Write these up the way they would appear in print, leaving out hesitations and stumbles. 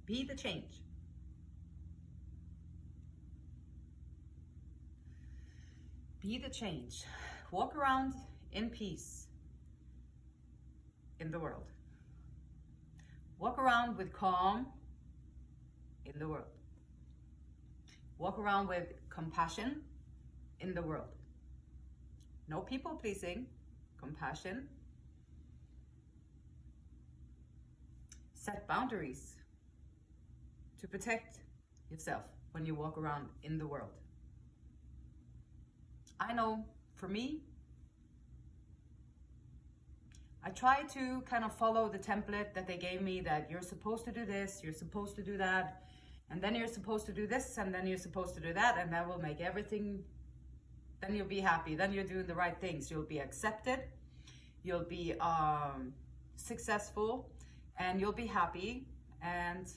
Be the change. Be the change. Walk around in peace in the world. Walk around with calm in the world. Walk around with compassion in the world. No people pleasing, compassion. Set boundaries to protect yourself when you walk around in the world. I know for me, I try to kind of follow the template that they gave me, that you're supposed to do this, you're supposed to do that, and then you're supposed to do this, and then you're supposed to do that, and that will make everything, then you'll be happy, then you're doing the right things, you'll be accepted, you'll be successful, and you'll be happy. And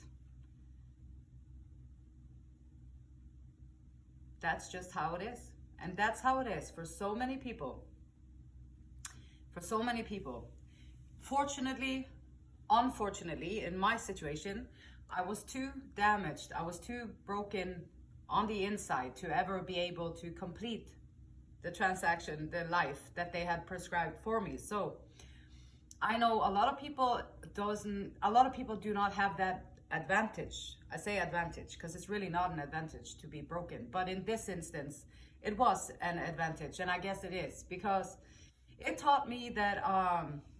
that's just how it is. And that's how it is for so many people. For so many people. Fortunately, unfortunately, in my situation, I was too damaged, I was too broken on the inside to ever be able to complete the transaction, the life that they had prescribed for me. So I know a lot of people do not have that advantage. I say advantage because it's really not an advantage to be broken, but in this instance it was an advantage, and I guess it is, because it taught me that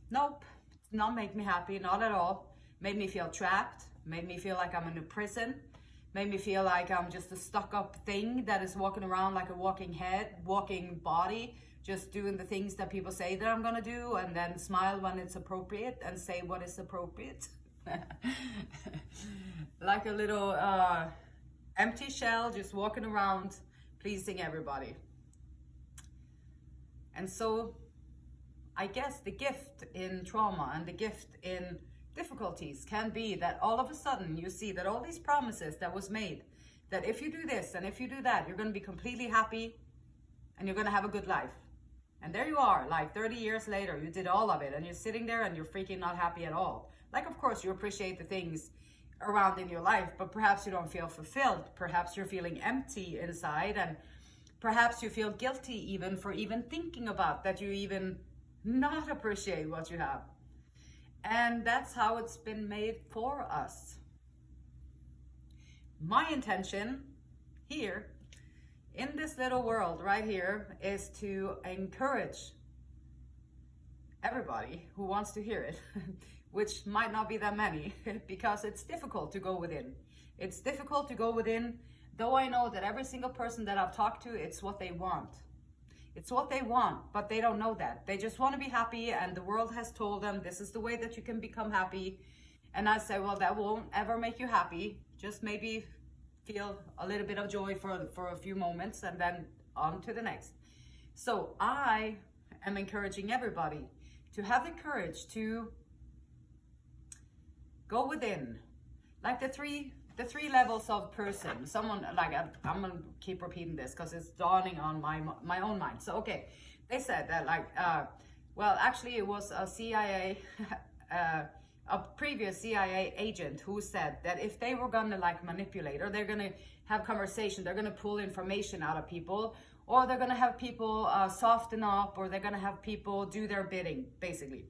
nope, it's not make me happy, not at all. Made me feel trapped, made me feel like I'm in a prison, made me feel like I'm just a stuck up thing that is walking around like a walking head, walking body, just doing the things that people say that I'm gonna do, and then smile when it's appropriate and say what is appropriate. Like a little empty shell, just walking around pleasing everybody. And so I guess the gift in trauma and the gift in difficulties can be that all of a sudden you see that all these promises that was made, that if you do this and if you do that, you're going to be completely happy and you're going to have a good life. And there you are, like 30 years later, you did all of it and you're sitting there and you're freaking not happy at all. Like, of course, you appreciate the things around in your life, but perhaps you don't feel fulfilled. Perhaps you're feeling empty inside, and perhaps you feel guilty even for even thinking about that you even not appreciate what you have. And that's how it's been made for us. My intention here in this little world right here is to encourage everybody who wants to hear it, which might not be that many, because it's difficult to go within. It's difficult to go within, though I know that every single person that I've talked to, it's what they want. It's what they want, but they don't know that. They just want to be happy, and the world has told them this is the way that you can become happy. And I say, well, that won't ever make you happy. Just maybe feel a little bit of joy for a few moments, and then on to the next. So I am encouraging everybody to have the courage to go within, like the three levels of person. Someone, like, I'm gonna keep repeating this because it's dawning on my own mind. So okay, they said that, like, well, actually it was a CIA a previous CIA agent who said that if they were gonna like manipulate, or they're gonna have conversation, they're gonna pull information out of people, or they're gonna have people soften up, or they're gonna have people do their bidding, basically.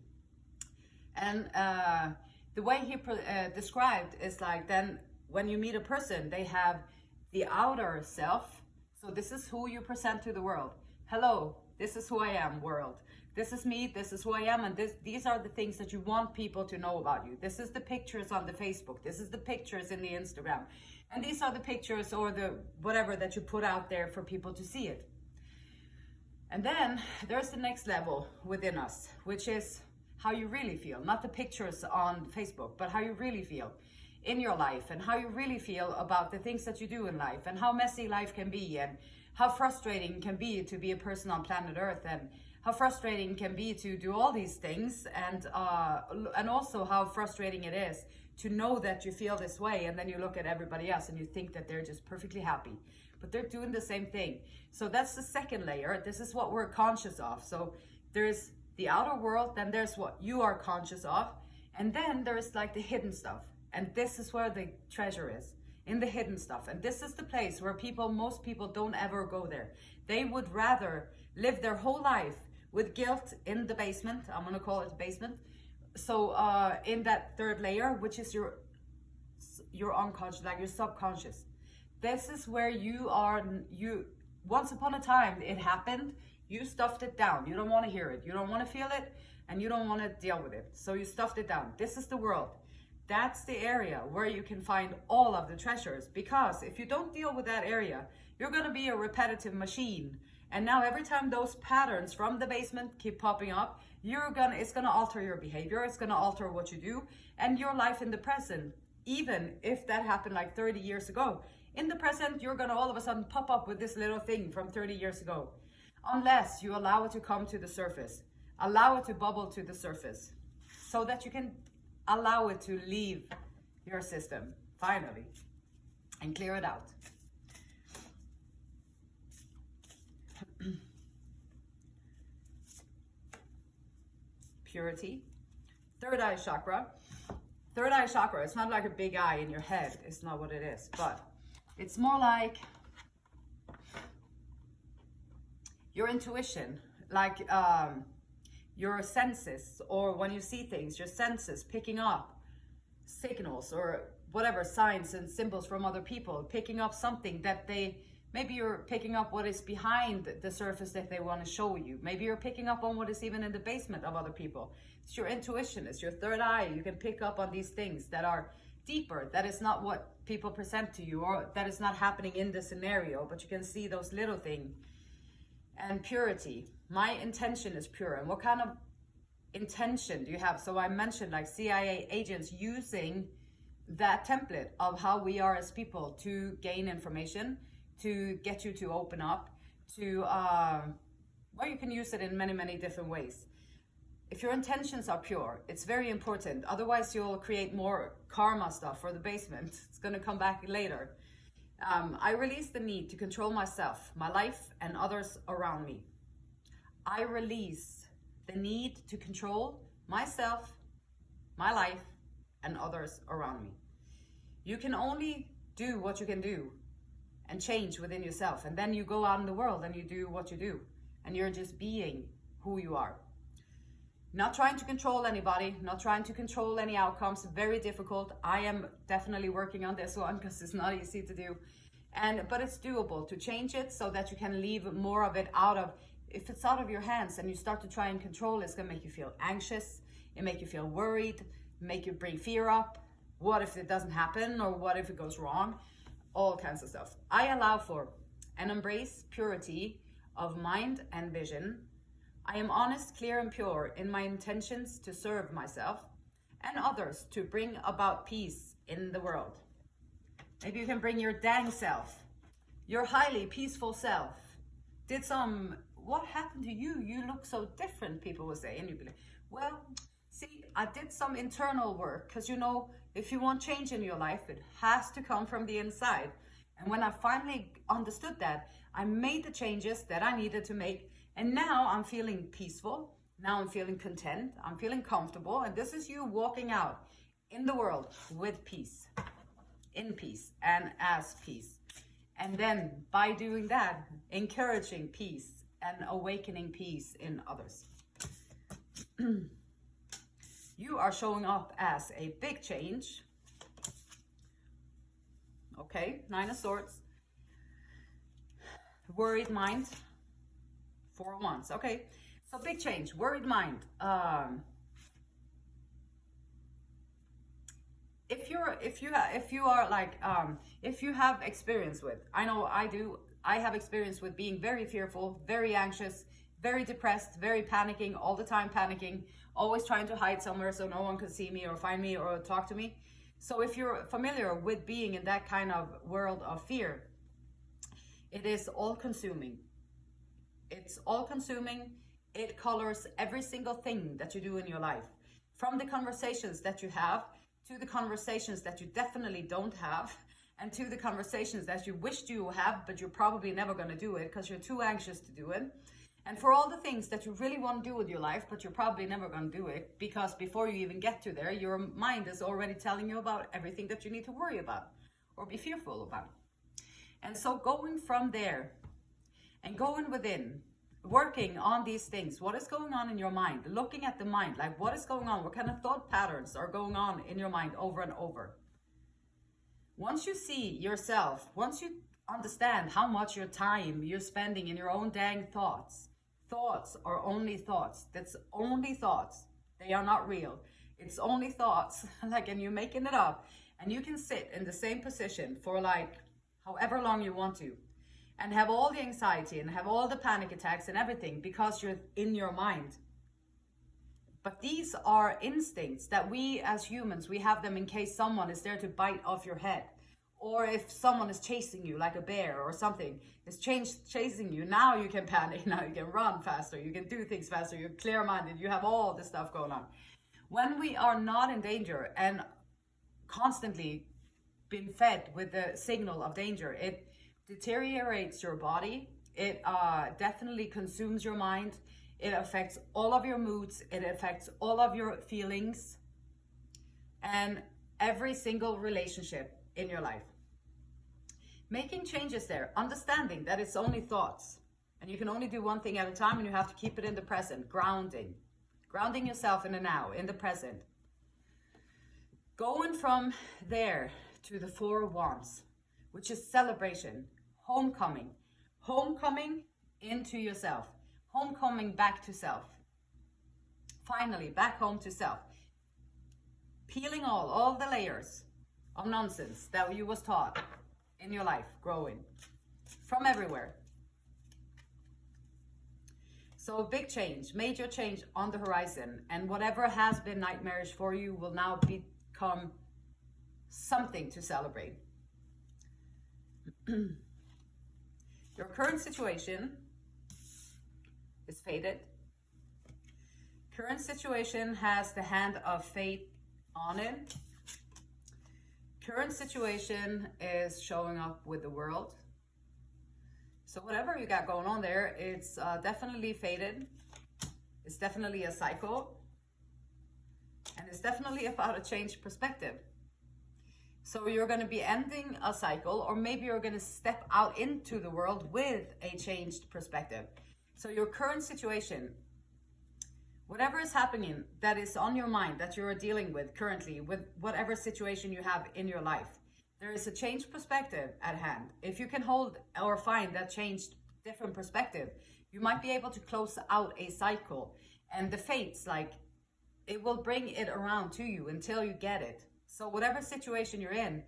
And the way he described is like, then when you meet a person, they have the outer self. So this is who you present to the world. Hello, this is who I am, world. This is me, this is who I am, and these are the things that you want people to know about you. This is the pictures on the Facebook. This is the pictures in the Instagram. And these are the pictures, or the whatever that you put out there for people to see it. And then there's the next level within us, which is how you really feel. Not the pictures on Facebook, but how you really feel in your life, and how you really feel about the things that you do in life, and how messy life can be, and how frustrating it can be to be a person on planet Earth, and how frustrating it can be to do all these things, and also how frustrating it is to know that you feel this way, and then you look at everybody else and you think that they're just perfectly happy, but they're doing the same thing. So that's the second layer. This is what we're conscious of. So there's the outer world, then there's what you are conscious of, and then there's like the hidden stuff. And this is where the treasure is, in the hidden stuff. And this is the place where most people don't ever go there. They would rather live their whole life with guilt in the basement. I'm gonna call it the basement. So in that third layer, which is your unconscious, like your subconscious. This is where you once upon a time it happened, you stuffed it down. You don't want to hear it, you don't want to feel it, and you don't want to deal with it. So you stuffed it down. This is the world. That's the area where you can find all of the treasures, because if you don't deal with that area, you're going to be a repetitive machine. And now every time those patterns from the basement keep popping up, it's going to alter your behavior. It's going to alter what you do and your life in the present. Even if that happened like 30 years ago, in the present, you're going to all of a sudden pop up with this little thing from 30 years ago. Unless you allow it to come to the surface, allow it to bubble to the surface, so that you can allow it to leave your system finally and clear it out. Purity. Third eye chakra. Third eye chakra, it's not like a big eye in your head. It's not what it is, but it's more like your intuition, like your senses, or when you see things, your senses picking up signals or whatever, signs and symbols from other people, picking up something that maybe you're picking up what is behind the surface that they want to show you. Maybe you're picking up on what is even in the basement of other people. It's your intuition, it's your third eye. You can pick up on these things that are deeper, that is not what people present to you, or that is not happening in the scenario, but you can see those little things. And purity. My intention is pure. And what kind of intention do you have? So I mentioned like CIA agents using that template of how we are as people to gain information, to get you to open up, to you can use it in many, many different ways. If your intentions are pure, it's very important. Otherwise, you'll create more karma stuff for the basement. It's going to come back later. I release the need to control myself, my life, and others around me. I release the need to control myself, my life, and others around me. You can only do what you can do and change within yourself. And then you go out in the world and you do what you do. And you're just being who you are. Not trying to control anybody, not trying to control any outcomes. Very difficult. I am definitely working on this one because it's not easy to do. But it's doable to change it so that you can leave more of it if it's out of your hands and you start to try and control, it's going to make you feel anxious. It make you feel worried, make you bring fear up. What if it doesn't happen, or what if it goes wrong? All kinds of stuff. I allow for and embrace purity of mind and vision. I am honest, clear, and pure in my intentions to serve myself and others to bring about peace in the world. Maybe you can bring your dang self, your highly peaceful self. What happened to you? You look so different, people will say. And you'll be like, well, see, I did some internal work, because if you want change in your life, it has to come from the inside. And when I finally understood that, I made the changes that I needed to make. And now I'm feeling peaceful. Now I'm feeling content. I'm feeling comfortable. And this is you walking out in the world with peace, in peace, and as peace. And then by doing that, encouraging peace and awakening peace in others. You are showing up as a big change. Okay, Nine of Swords. Worried mind. 4 of Wands. Okay, so big change, worried mind. If you have experience with, I know I do, I have experience with being very fearful, very anxious, very depressed, very panicking, all the time panicking, always trying to hide somewhere so no one can see me or find me or talk to me. So if you're familiar with being in that kind of world of fear, it is all consuming. It's all consuming. It colors every single thing that you do in your life. From the conversations that you have, to the conversations that you definitely don't have, and to the conversations that you wished you have, but you're probably never going to do it because you're too anxious to do it. And for all the things that you really want to do with your life, but you're probably never going to do it, because before you even get to there, your mind is already telling you about everything that you need to worry about or be fearful about. And so going from there and going within, working on these things, what is going on in your mind, looking at the mind, like what is going on, what kind of thought patterns are going on in your mind over and over. Once you see yourself, once you understand how much your time you're spending in your own dang thoughts are only thoughts. That's only thoughts. They are not real. It's only thoughts. Like, and you're making it up, and you can sit in the same position for like however long you want to, and have all the anxiety and have all the panic attacks and everything because you're in your mind. But these are instincts that we as humans, we have them in case someone is there to bite off your head. Or if someone is chasing you like a bear or something is chasing you, now you can panic, now you can run faster, you can do things faster, you're clear-minded, you have all this stuff going on. When we are not in danger and constantly been fed with the signal of danger, it deteriorates your body, it definitely consumes your mind, it affects all of your moods, it affects all of your feelings, and every single relationship in your life. Making changes there, understanding that it's only thoughts and you can only do one thing at a time, and you have to keep it in the present. Grounding yourself in the now, in the present. Going from there to the 4 wands, which is celebration, homecoming into yourself, homecoming back to self, finally back home to self, peeling all the layers of nonsense that you was taught in your life growing from everywhere. So a big change, major change on the horizon, and whatever has been nightmarish for you will now become something to celebrate. Your current situation is fated. Current situation has the hand of fate on it. Current situation is showing up with the world. So whatever you got going on there, it's definitely fated. It's definitely a cycle. And it's definitely about a changed perspective. So you're going to be ending a cycle, or maybe you're going to step out into the world with a changed perspective. So your current situation, whatever is happening that is on your mind that you're dealing with currently, with whatever situation you have in your life, there is a changed perspective at hand. If you can hold or find that changed different perspective, you might be able to close out a cycle. And the fates, like, it will bring it around to you until you get it. So whatever situation you're in,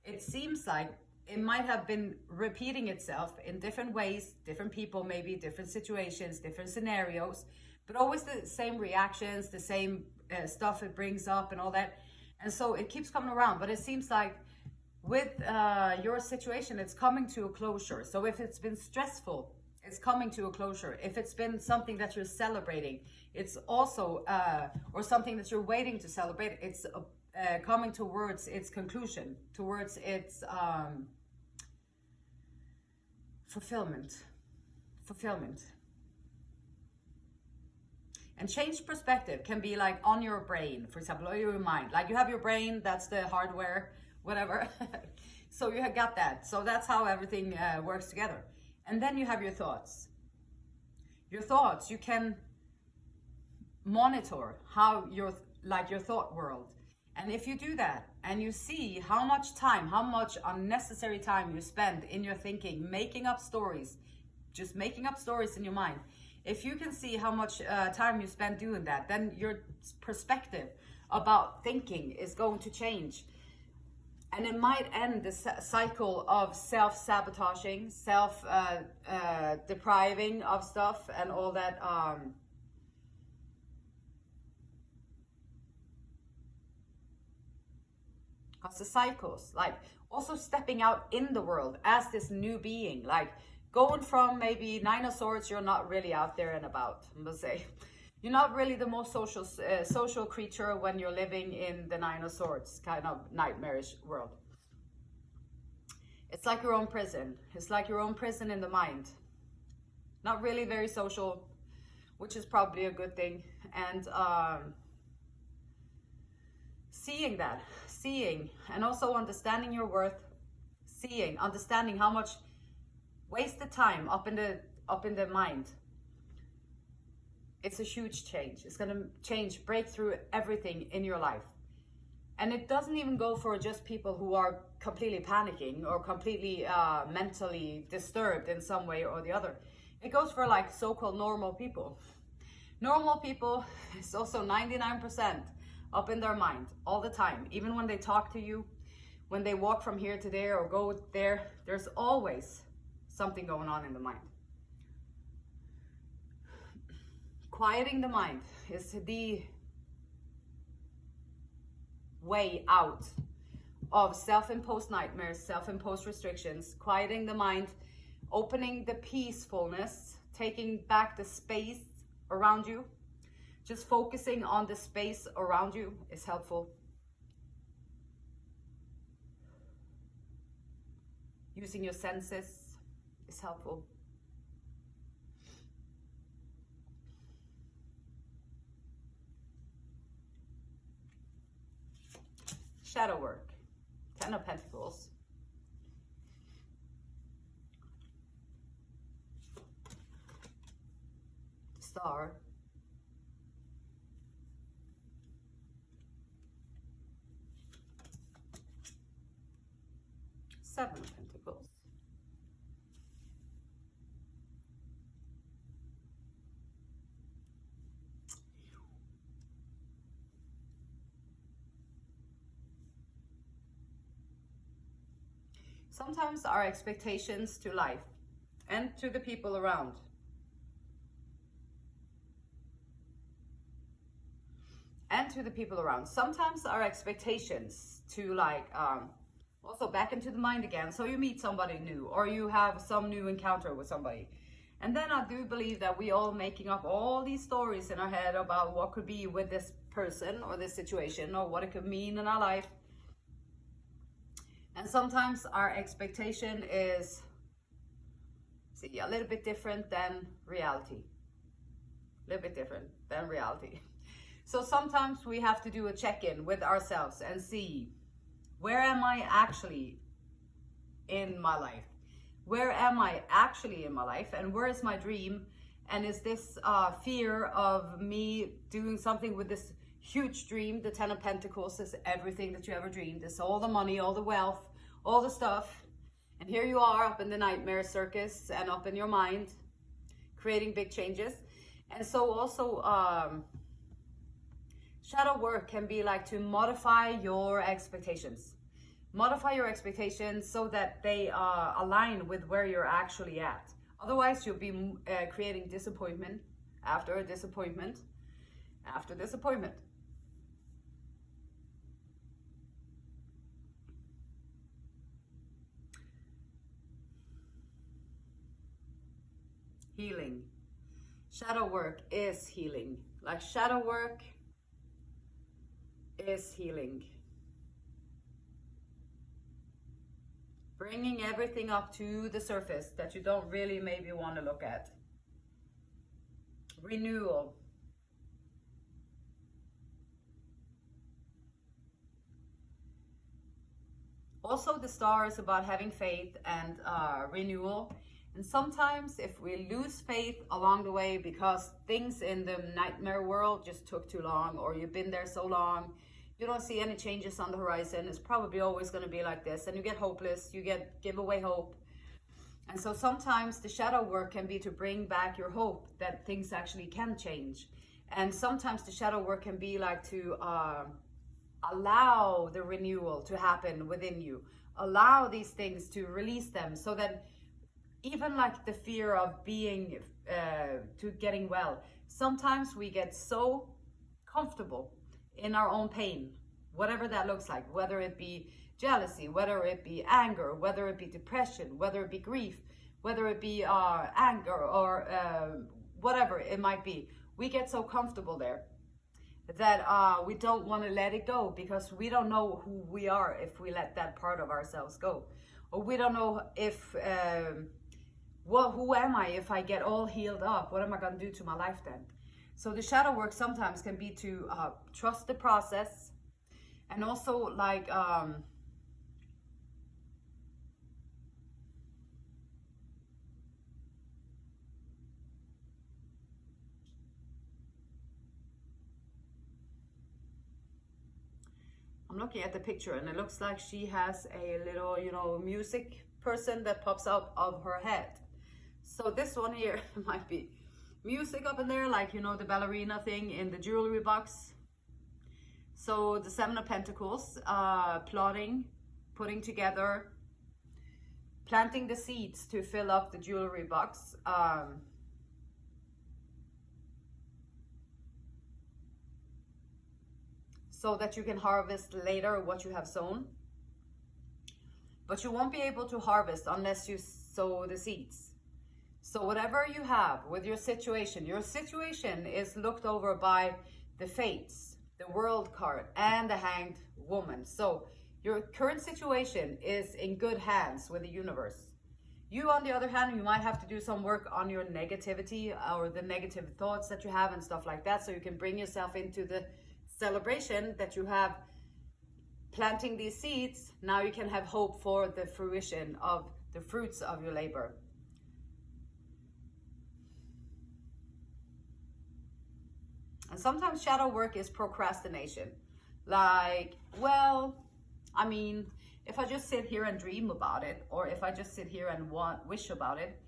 it seems like it might have been repeating itself in different ways, different people, maybe different situations, different scenarios, but always the same reactions, the same stuff it brings up and all that. And so it keeps coming around, but it seems like with your situation, it's coming to a closure. So if it's been stressful, it's coming to a closure. If it's been something that you're celebrating, it's also, or something that you're waiting to celebrate, it's coming towards its conclusion, towards its fulfillment. And change perspective can be like on your brain, for example, or your mind. Like you have your brain, that's the hardware, whatever. So you have got that. So that's how everything works together. And then you have your thoughts. Your thoughts, you can monitor how your thought world. And if you do that and you see how much time, how much unnecessary time you spend in your thinking, making up stories, just making up stories in your mind, if you can see how much time you spend doing that, then your perspective about thinking is going to change. And it might end the cycle of self-sabotaging, depriving of stuff and all that. Because the cycles, like also stepping out in the world as this new being, like going from maybe 9 of Swords, you're not really out there and about, I'm gonna say. You're not really the most social creature when you're living in the 9 of Swords kind of nightmarish world. It's like your own prison. It's like your own prison in the mind. not really very social, which is probably a good thing. And seeing, and also understanding your worth, understanding how much wasted time up in the mind. It's a huge change. It's gonna break through everything in your life. And it doesn't even go for just people who are completely panicking or completely mentally disturbed in some way or the other. It goes for like so-called normal people. Normal people is also 99% up in their mind all the time. Even when they talk to you, when they walk from here to there or go there, there's always something going on in the mind. Quieting the mind is the way out of self-imposed nightmares, self-imposed restrictions. Quieting the mind, opening the peacefulness, taking back the space around you. Just focusing on the space around you is helpful. Using your senses is helpful. Shadow work, 10 of Pentacles. Star. Seven of Pentacles. Sometimes our expectations to life and to the people around sometimes our expectations to like also back into the mind again. So you meet somebody new or you have some new encounter with somebody, and then I do believe that we all making up all these stories in our head about what could be with this person or this situation or what it could mean in our life. And sometimes our expectation is a little bit different than reality. So sometimes we have to do a check-in with ourselves and see, where am I actually in my life? Where am I actually in my life? And where is my dream? And is this fear of me doing something with this huge dream? The 10 of Pentacles is everything that you ever dreamed. It's all the money, all the wealth, all the stuff. And here you are up in the nightmare circus and up in your mind, creating big changes. And so also shadow work can be like to modify your expectations. Modify your expectations so that they align with where you're actually at. Otherwise, you'll be creating disappointment after disappointment after disappointment. Healing. Shadow work is healing. Like shadow work is healing. Bringing everything up to the surface that you don't really maybe want to look at. Renewal. Also, the star is about having faith and renewal. And sometimes if we lose faith along the way because things in the nightmare world just took too long, or you've been there so long, you don't see any changes on the horizon, it's probably always going to be like this, and you get hopeless, give away hope. And so sometimes the shadow work can be to bring back your hope that things actually can change. And sometimes the shadow work can be like to allow the renewal to happen within you, allow these things to release them, so that even like the fear of being to getting well, sometimes we get so comfortable in our own pain, whatever that looks like, whether it be jealousy, whether it be anger, whether it be depression, whether it be grief, whether it be anger or whatever it might be. We get so comfortable there that we don't want to let it go, because we don't know who we are if we let that part of ourselves go. Or we don't know if well, who am I if I get all healed up? What am I going to do to my life then? So the shadow work sometimes can be to trust the process, and also like I'm looking at the picture and it looks like she has a little, you know, music person that pops out of her head. So this one here might be music up in there, like, you know, the ballerina thing in the jewelry box. So the Seven of Pentacles, plotting, putting together, planting the seeds to fill up the jewelry box. So that you can harvest later what you have sown. But you won't be able to harvest unless you sow the seeds. So whatever you have with your situation is looked over by the Fates, the World card, and the Hanged Woman. So your current situation is in good hands with the universe. You, on the other hand, you might have to do some work on your negativity or the negative thoughts that you have and stuff like that, so you can bring yourself into the celebration that you have planting these seeds. Now you can have hope for the fruition of the fruits of your labor. And sometimes shadow work is procrastination. Like, well, I mean, if I just sit here and dream about it, or if I just sit here and wish about it,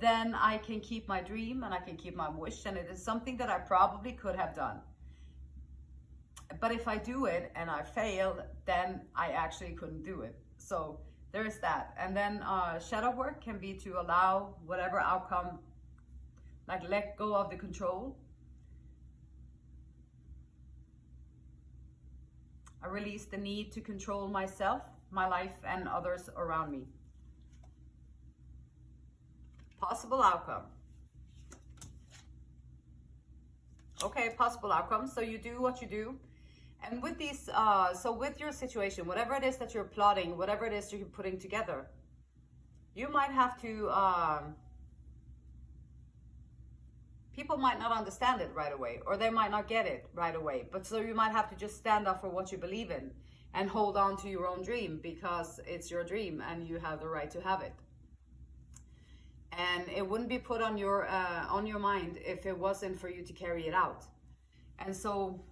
then I can keep my dream and I can keep my wish, and it is something that I probably could have done. But if I do it and I fail, then I actually couldn't do it. So there is that. And then shadow work can be to allow whatever outcome, like let go of the control. I release the need to control myself, my life, and others around me. Possible outcome. Okay, possible outcome. So you do what you do. And with these, so with your situation, whatever it is that you're plotting, whatever it is you're putting together, you might have to, people might not understand it right away, or they might not get it right away. But so you might have to just stand up for what you believe in and hold on to your own dream, because it's your dream and you have the right to have it. And it wouldn't be put on your mind if it wasn't for you to carry it out. And so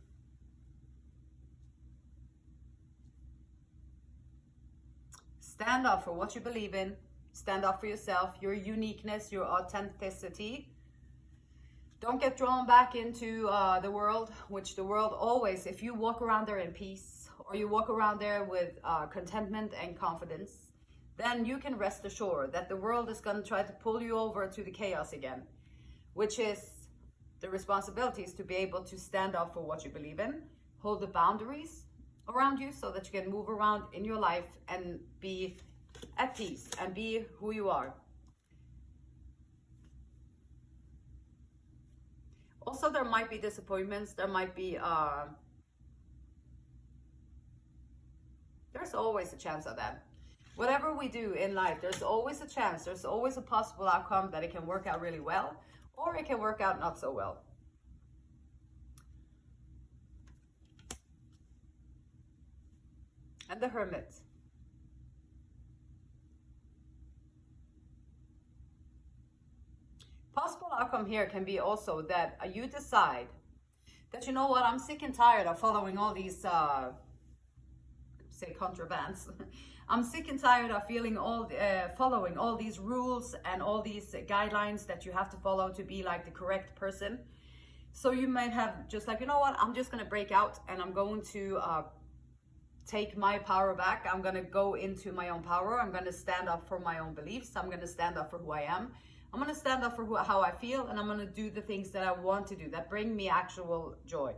stand up for what you believe in. Stand up for yourself, your uniqueness, your authenticity. Don't get drawn back into the world, which the world always, if you walk around there in peace, or you walk around there with contentment and confidence, then you can rest assured that the world is going to try to pull you over to the chaos again, which is the responsibility is to be able to stand up for what you believe in, hold the boundaries around you so that you can move around in your life and be at peace and be who you are. Also, there might be disappointments. There might be, there's always a chance of that. Whatever we do in life, there's always a chance. There's always a possible outcome that it can work out really well, or it can work out not so well. And the Hermit. Possible outcome here can be also that you decide that, you know what, I'm sick and tired of following all these, say, contrabands. I'm sick and tired of following all these rules and all these guidelines that you have to follow to be like the correct person. So you might have just like, you know what, I'm just going to break out and I'm going to take my power back. I'm going to go into my own power. I'm going to stand up for my own beliefs. I'm going to stand up for who I am. I'm going to stand up for how I feel, and I'm going to do the things that I want to do that bring me actual joy.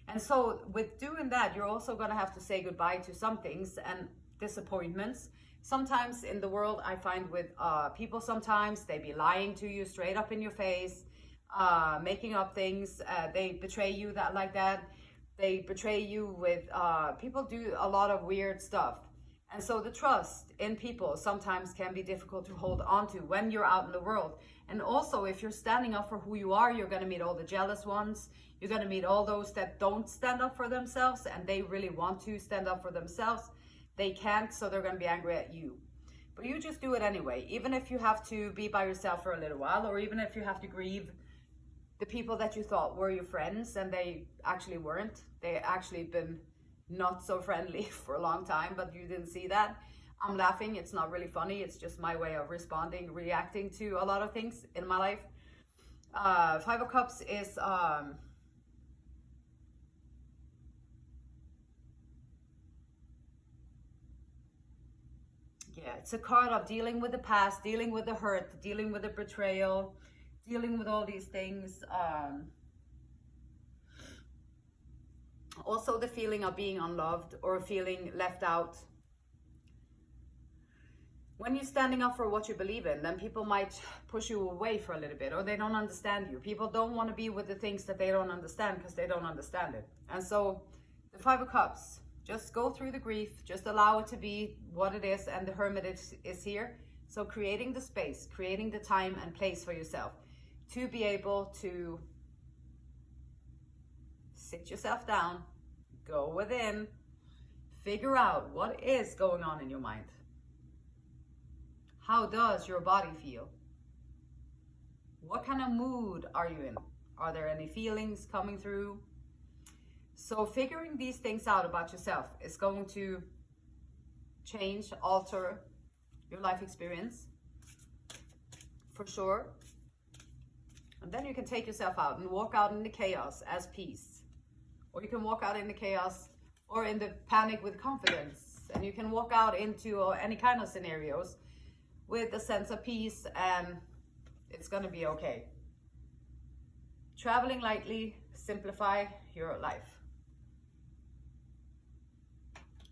And so with doing that, you're also going to have to say goodbye to some things and disappointments. Sometimes in the world, I find with people, sometimes they be lying to you straight up in your face, making up things. They betray you like that. They betray you with, people do a lot of weird stuff. And so the trust in people sometimes can be difficult to hold on to when you're out in the world. And also, if you're standing up for who you are, you're going to meet all the jealous ones. You're going to meet all those that don't stand up for themselves, and they really want to stand up for themselves. They can't, so they're going to be angry at you. But you just do it anyway, even if you have to be by yourself for a little while, or even if you have to grieve the people that you thought were your friends and they actually weren't. They actually been not so friendly for a long time, but you didn't see that. I'm laughing. It's not really funny. It's just my way of reacting to a lot of things in my life. Five of Cups is yeah, it's a card of dealing with the past, dealing with the hurt, dealing with the betrayal, dealing with all these things. Also the feeling of being unloved or feeling left out. When you're standing up for what you believe in, then people might push you away for a little bit, or they don't understand you. People don't want to be with the things that they don't understand because they don't understand it. And so the Five of Cups, just go through the grief, just allow it to be what it is, and the Hermit is here. So creating the space, creating the time and place for yourself to be able to sit yourself down, go within, figure out what is going on in your mind. How does your body feel? What kind of mood are you in? Are there any feelings coming through? So figuring these things out about yourself is going to change, alter your life experience for sure. And then you can take yourself out and walk out in the chaos as peace. Or you can walk out in the chaos or in the panic with confidence. And you can walk out into any kind of scenarios with a sense of peace, and it's going to be okay. Traveling lightly, simplify your life.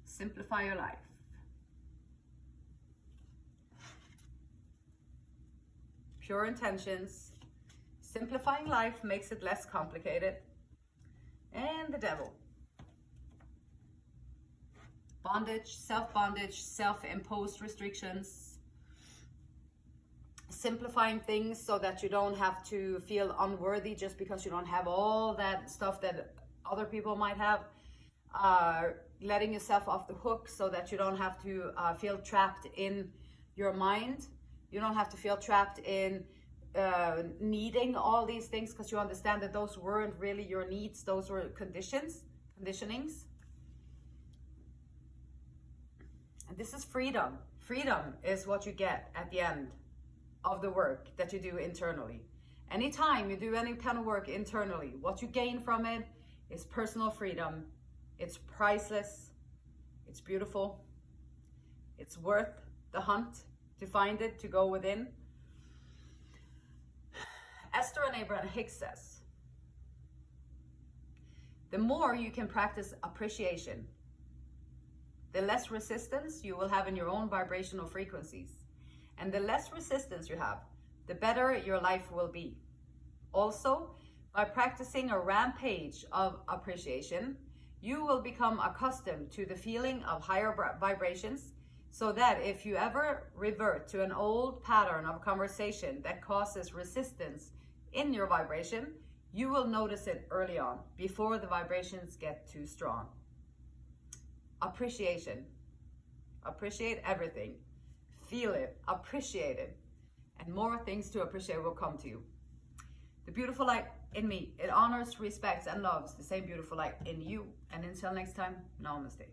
Simplify your life. Pure intentions. Simplifying life makes it less complicated. And the Devil. Bondage, self-bondage, self-imposed restrictions. Simplifying things so that you don't have to feel unworthy just because you don't have all that stuff that other people might have. Letting yourself off the hook so that you don't have to feel trapped in your mind. You don't have to feel trapped in needing all these things because you understand that those weren't really your needs. Those were conditionings. And this is freedom. Freedom is what you get at the end of the work that you do internally. Anytime you do any kind of work internally, what you gain from it is personal freedom. It's priceless. It's beautiful. It's worth the hunt to find it, to go within. Esther and Abraham Hicks says, the more you can practice appreciation, the less resistance you will have in your own vibrational frequencies. And the less resistance you have, the better your life will be. Also, by practicing a rampage of appreciation, you will become accustomed to the feeling of higher vibrations, so that if you ever revert to an old pattern of conversation that causes resistance in your vibration, you will notice it early on, before the vibrations get too strong. Appreciation. Appreciate everything. Feel it, appreciate it, and more things to appreciate will come to you. The beautiful light in me, it honors, respects, and loves the same beautiful light in you. And until next time, namaste.